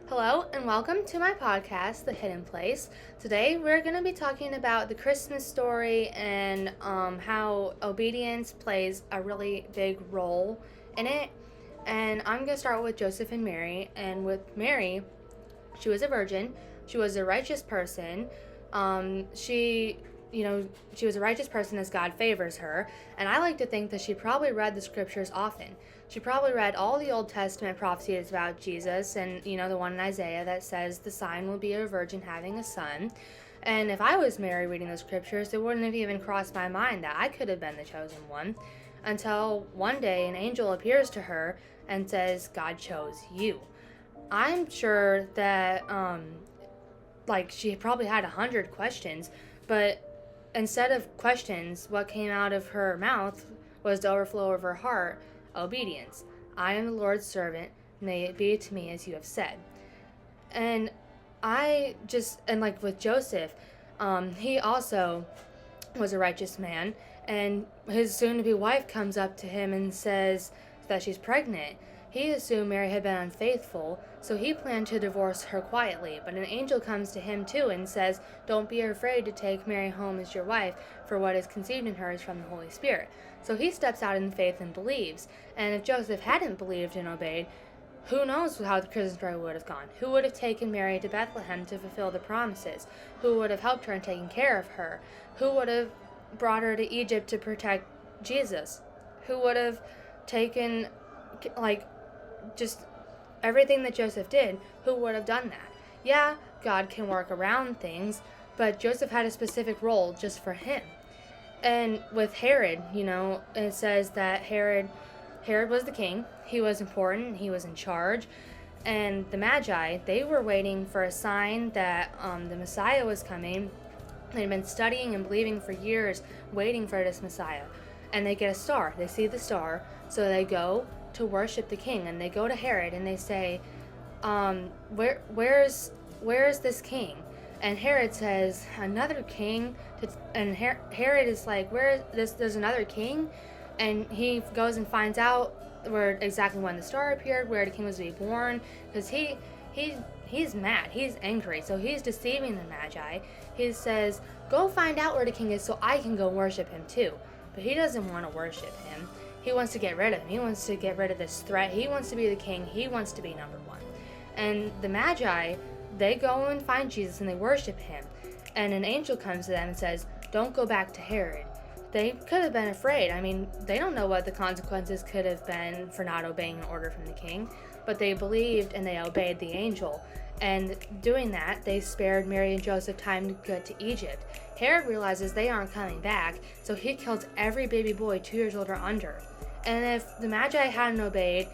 Hello and welcome to my podcast, The Hidden Place. Today we're going to be talking about the Christmas story and how obedience plays a really big role in it. And I'm going to start with Joseph and Mary. And with Mary, she was a virgin. She was a righteous person. She, she was a righteous person as God favors her. And I like to think that she probably read the scriptures often. She probably read all the Old Testament prophecies about Jesus and, the one in Isaiah that says the sign will be a virgin having a son. And if I was Mary reading the scriptures, it wouldn't have even crossed my mind that I could have been the chosen one. Until one day an angel appears to her and says, God chose you. I'm sure that, she probably had 100 questions, but instead of questions, what came out of her mouth was the overflow of her heart, obedience. I am the Lord's servant, may it be to me as you have said. And with Joseph, he also was a righteous man, and his soon-to-be wife comes up to him and says that she's pregnant. He assumed Mary had been unfaithful, so he planned to divorce her quietly, but an angel comes to him too and says, don't be afraid to take Mary home as your wife, for what is conceived in her is from the Holy Spirit. So he steps out in faith and believes, and if Joseph hadn't believed and obeyed, who knows how the Christmas story would have gone? Who would have taken Mary to Bethlehem to fulfill the promises? Who would have helped her and taken care of her? Who would have brought her to Egypt to protect Jesus? Who would have taken, just everything that Joseph did? Who would have done that? Yeah, God can work around things, but Joseph had a specific role just for him. And with Herod, it says that Herod was the king. He was important. He was in charge. And the Magi, they were waiting for a sign that the Messiah was coming. They'd been studying and believing for years, waiting for this Messiah. And they get a star. They see the star. So they go to worship the king. And they go to Herod and they say, where's this king? And Herod says, another king? And Herod is like, there's another king? And he goes and finds out where exactly when the star appeared, where the king was to be born, because he's mad, he's angry, so he's deceiving the Magi. He says, go find out where the king is so I can go worship him too. But he doesn't want to worship him. He wants to get rid of him. He wants to get rid of this threat. He wants to be the king. He wants to be number one. And the Magi, they go and find Jesus and they worship him. And an angel comes to them and says, don't go back to Herod. They could have been afraid. I mean, they don't know what the consequences could have been for not obeying an order from the king, but they believed and they obeyed the angel. And doing that, they spared Mary and Joseph time to get to Egypt. Herod realizes they aren't coming back, so he kills every baby boy 2 years old or under. And if the Magi hadn't obeyed,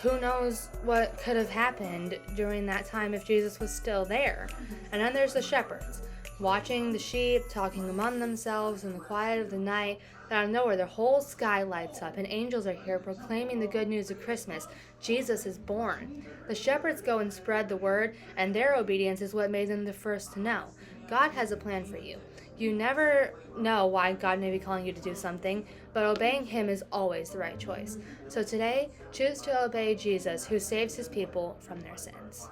who knows what could have happened during that time if Jesus was still there. And then there's the shepherds, watching the sheep, talking among themselves in the quiet of the night. And out of nowhere, the whole sky lights up, and angels are here proclaiming the good news of Christmas. Jesus is born. The shepherds go and spread the word, and their obedience is what made them the first to know. God has a plan for you. You never know why God may be calling you to do something, but obeying him is always the right choice. So today, choose to obey Jesus, who saves his people from their sins.